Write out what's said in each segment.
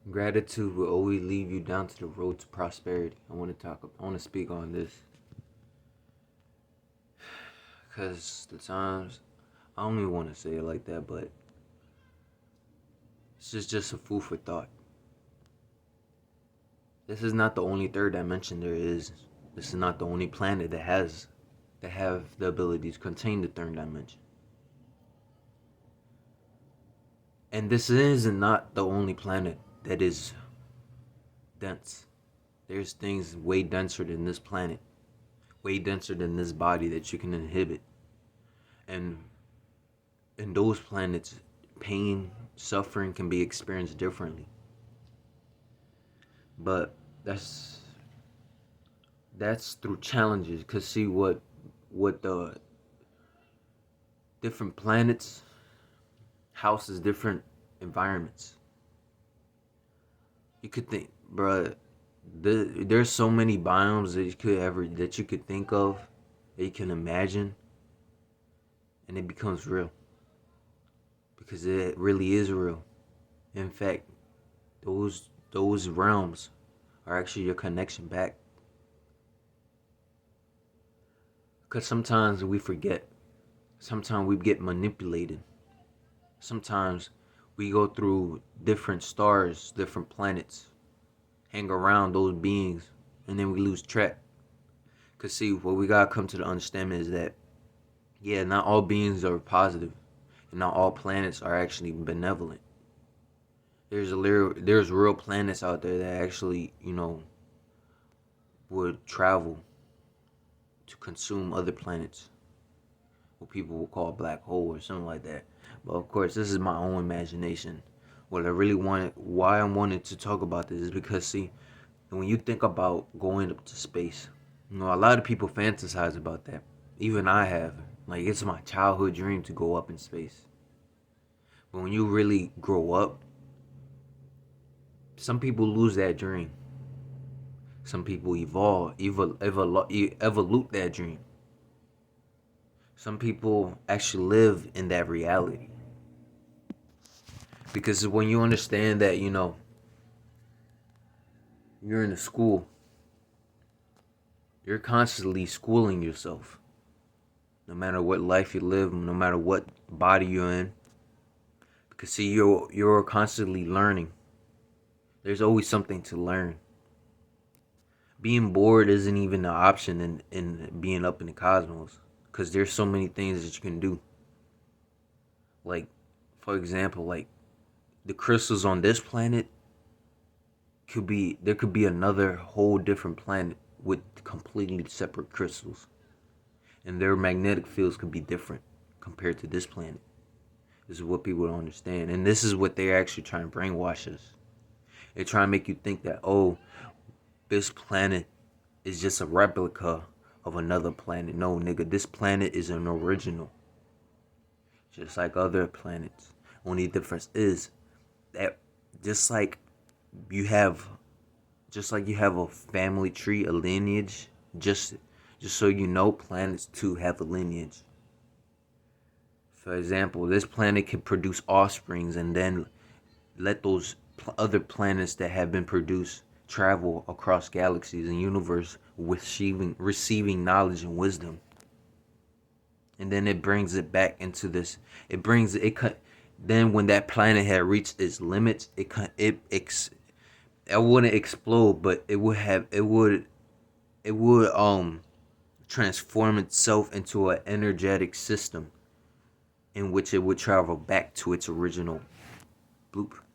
Gratitude will always lead you down to the road to prosperity. I want to speak on this because the times I don't even want to say it like that, but it's just a food for thought. This is not the only third dimension there is. This is not the only planet that have the ability to contain the third dimension. And this is not the only planet that is dense. There's things way denser than this planet, way denser than this body that you can inhibit. And in those planets, pain, suffering can be experienced differently. But that's through challenges. Cause see what the different planets houses different environments. You could think, bruh, there's so many biomes that you could think of, that you can imagine, and it becomes real because it really is real. In fact, those realms are actually your connection back. Because sometimes we forget. Sometimes we get manipulated. Sometimes we go through different stars, different planets, hang around those beings, and then we lose track. Because see, what we gotta come to the understanding is that, yeah, not all beings are positive, and not all planets are actually benevolent. There's real planets out there that actually, would travel to consume other planets, what people will call a black hole or something like that. But of course, this is my own imagination. What I really wanted, why I wanted to talk about this is because, see, when you think about going up to space, a lot of people fantasize about that. Even I have. Like, it's my childhood dream to go up in space. But when you really grow up, some people lose that dream. Some people evolute that dream. Some people actually live in that reality. Because when you understand that, you're in a school, you're constantly schooling yourself. No matter what life you live, no matter what body you're in. Because see, you're constantly learning. There's always something to learn. Being bored isn't even an option in being up in the cosmos. Because there's so many things that you can do. Like, for example, like the crystals on this planet there could be another whole different planet with completely separate crystals. And their magnetic fields could be different compared to this planet. This is what people don't understand. And this is what they're actually trying to brainwash us. They're trying to make you think that, oh, this planet is just a replica of another planet. No, nigga, this planet is an original. Just like other planets. Only difference is that just like you have a family tree, a lineage, just so you know, planets too have a lineage. For example, this planet can produce offsprings and then let those other planets that have been produced travel across galaxies and universe, receiving knowledge and wisdom. And then it brings it back into this. Then when that planet had reached its limits, it wouldn't explode, but it would transform itself into an energetic system in which it would travel back to its original blueprint.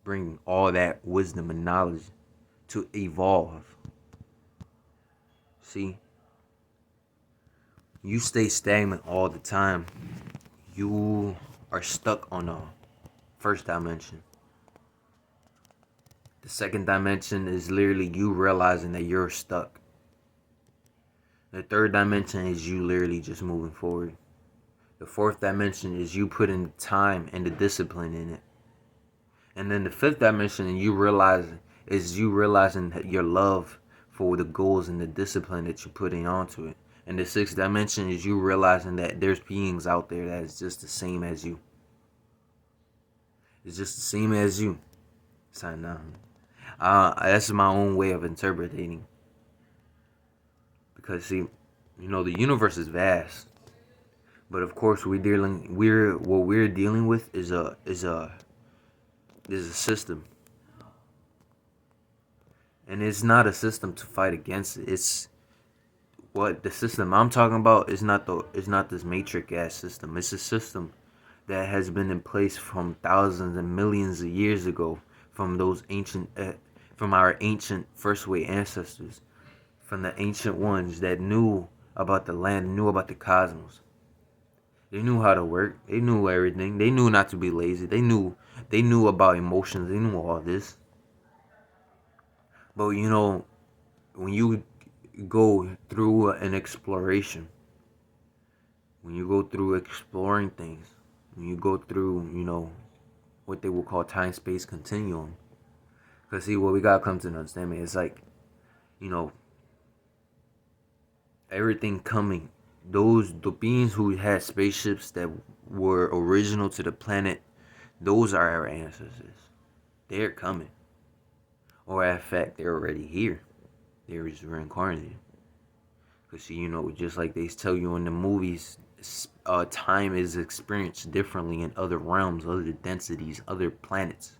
Bring all that wisdom and knowledge to evolve. See, you stay stagnant all the time, you are stuck on a first dimension. The second dimension is literally you realizing that you're stuck. The third dimension is you literally just moving forward. The fourth dimension is you putting the time and the discipline in it. And then the fifth dimension is you realizing that your love for the goals and the discipline that you're putting onto it. And the sixth dimension is you realizing that there's beings out there that is just the same as you. It's just the same as you. Sign down. That's my own way of interpreting. Because see, the universe is vast, but of course we're dealing with is a system, and it's not a system to fight against it. It's what the system I'm talking about is not this matrix ass system. It's a system that has been in place from thousands and millions of years ago, from those from our ancient first way ancestors, from the ancient ones that knew about the land, knew about the cosmos. They knew how to work. They knew everything. They knew not to be lazy. They knew about emotions. They knew all this. But when you go through an exploration, when you go through exploring things, when you go through, what they will call time space continuum. Because see, what we gotta come to an understanding is like, you know, everything coming. The beings who had spaceships that were original to the planet, those are our ancestors. They're coming. Or in fact, they're already here. They're just reincarnated. Because see, just like they tell you in the movies, time is experienced differently in other realms, other densities, other planets,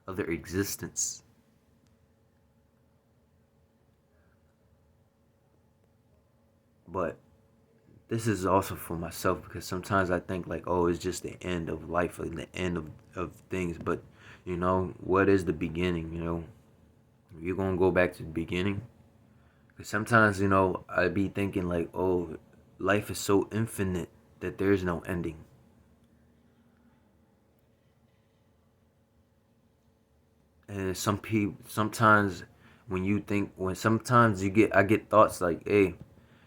other existence. But this is also for myself because sometimes I think like, oh, it's just the end of life, like the end of things. But what is the beginning? You're gonna go back to the beginning. Because sometimes, I be thinking like, oh, life is so infinite that there's no ending. And some people sometimes when sometimes I get thoughts like, hey,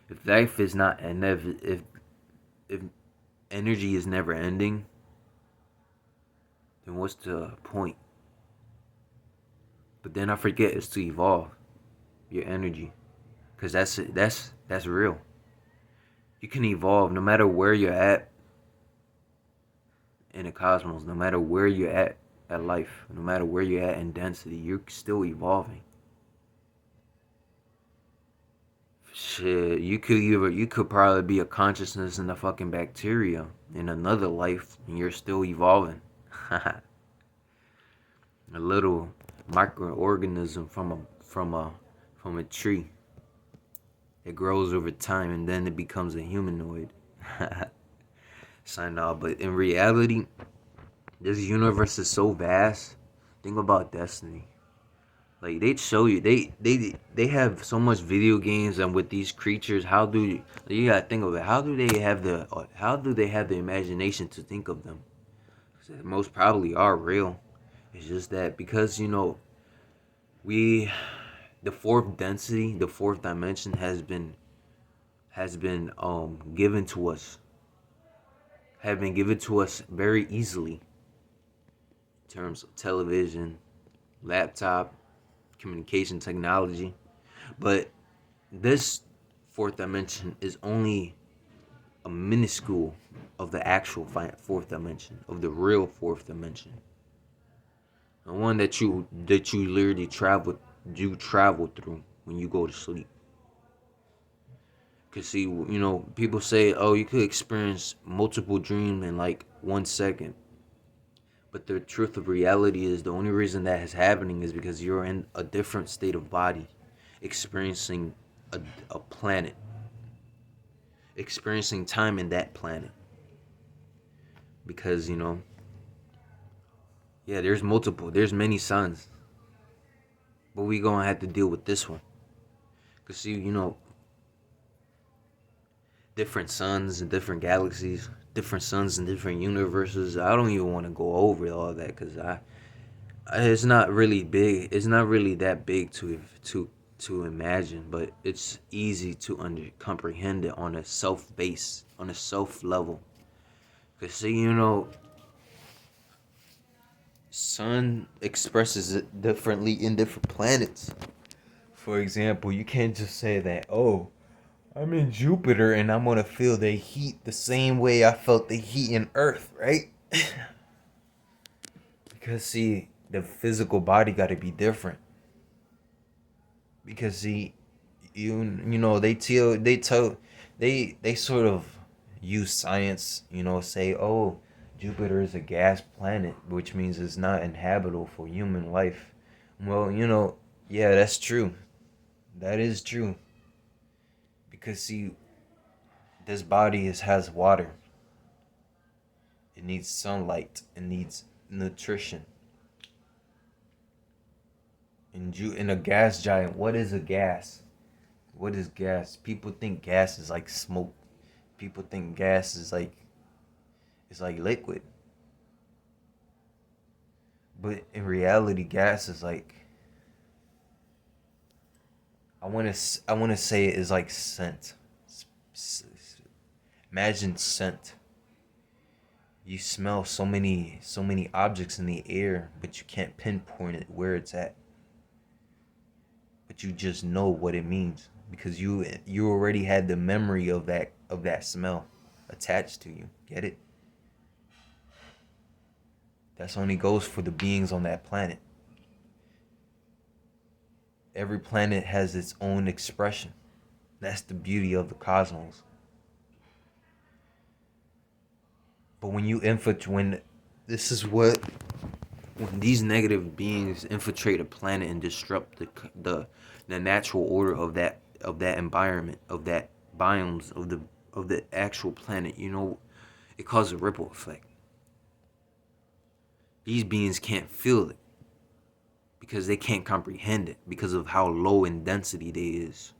if life is not and if energy is never ending, then what's the point? But then I forget it's to evolve your energy, because that's real. You can evolve no matter where you're at in the cosmos, no matter where you're at life, no matter where you're at in density, you're still evolving. Shit, you could probably be a consciousness in a fucking bacteria in another life, and you're still evolving. A little microorganism from a tree. It grows over time, and then it becomes a humanoid. Sign off. But in reality, this universe is so vast. Think about destiny. Like they show you, they have so much video games, and with these creatures, you gotta think of it? How do they have the imagination to think of them? Most probably are real. It's just that because we the fourth density, the fourth dimension has been given to us, have been given to us very easily in terms of television, laptop, communication technology. But this fourth dimension is only a minuscule of the actual fourth dimension, of the real fourth dimension, the one that you literally travel through when you go to sleep. Cause see, people say, oh, you could experience multiple dreams in like 1 second. But the truth of reality is the only reason that is happening is because you're in a different state of body, experiencing a planet, experiencing time in that planet. Because, yeah, there's many suns. But we gonna have to deal with this one. Cause see, different suns and different galaxies, different suns and different universes. I don't even want to go over all that because it's not really big. It's not really that big to imagine, but it's easy to comprehend it on a self base, on a self level. Cause see, sun expresses it differently in different planets. For example, you can't just say that, oh, I'm in Jupiter and I'm gonna feel the heat the same way I felt the heat in Earth, right? Because see, the physical body got to be different. Because see, you know they sort of use science, say, oh, Jupiter is a gas planet, which means it's not inhabitable for human life. Well, yeah, that's true. That is true. Because see, this body has water. It needs sunlight. It needs nutrition. And you in a gas giant, what is a gas? What is gas? People think gas is like smoke. People think gas is like it's like liquid. But in reality, gas is like I want to say it is like scent. Imagine scent. You smell so many objects in the air, but you can't pinpoint it where it's at. But you just know what it means because you already had the memory of that smell attached to you. Get it? That's only goes for the beings on that planet. Every planet has its own expression. That's the beauty of the cosmos. But when you infiltrate, this is what when these negative beings infiltrate a planet and disrupt the natural order of that environment, of that biomes of the actual planet, it causes a ripple effect. These beings can't feel it because they can't comprehend it because of how low in density they is.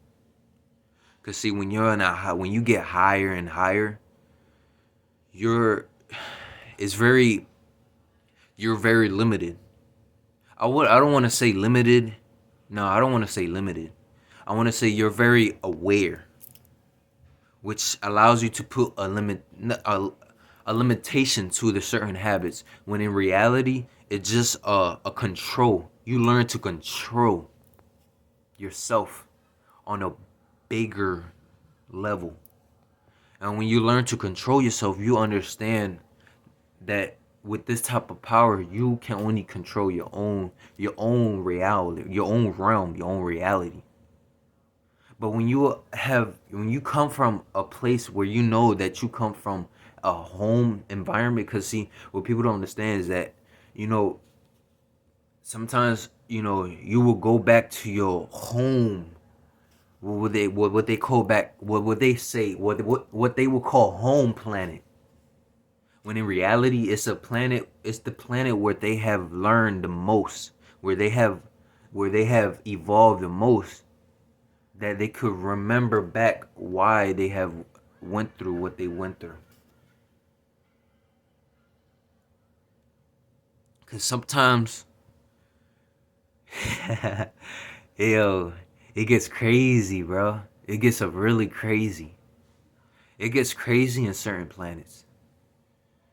Cause see, when you get higher and higher, you're it's very you're very limited. I don't want to say limited. No, I don't want to say limited. I want to say you're very aware, which allows you to put a limitation to the certain habits. When in reality, it's just a control. You learn to control yourself on a bigger level. And when you learn to control yourself, you understand that with this type of power, you can only control your own reality, your own realm, your own reality. But when you come from a place where you know that you come from a home environment, because see, what people don't understand is that, you know, sometimes, you will go back to your home. What they call back, what they say, what they will call home planet. When in reality, it's the planet where they have learned the most, where they have evolved the most, that they could remember back why they have went through what they went through. Cause sometimes, yo, it gets crazy, bro. It gets really crazy. It gets crazy in certain planets.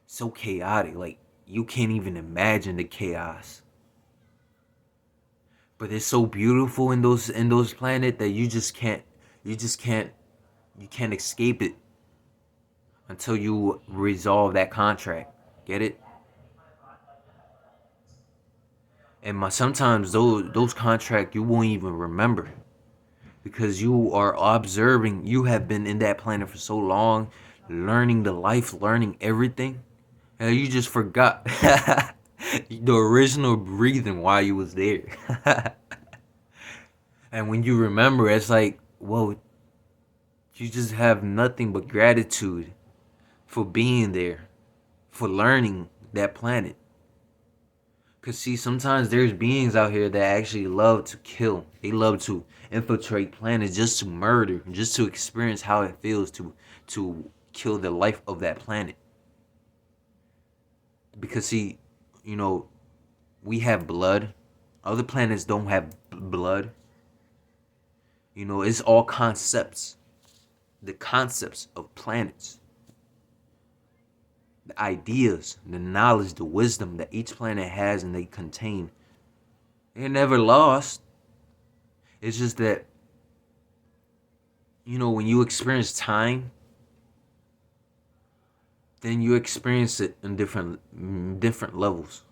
So chaotic, like you can't even imagine the chaos. But it's so beautiful in those planets that you can't escape it until you resolve that contract. Get it? And sometimes those contracts you won't even remember because you are observing. You have been in that planet for so long, learning the life, learning everything, and you just forgot the original reason why you was there. And when you remember, it's like, whoa, you just have nothing but gratitude for being there, for learning that planet. Cause see, sometimes there's beings out here that actually love to kill. They love to infiltrate planets just to murder, just to experience how it feels to kill the life of that planet. Because see, you know, we have blood. Other planets don't have blood. It's all concepts. The concepts of planets. The ideas, the knowledge, the wisdom that each planet has and they contain. They're never lost. It's just that, when you experience time, then you experience it in different levels.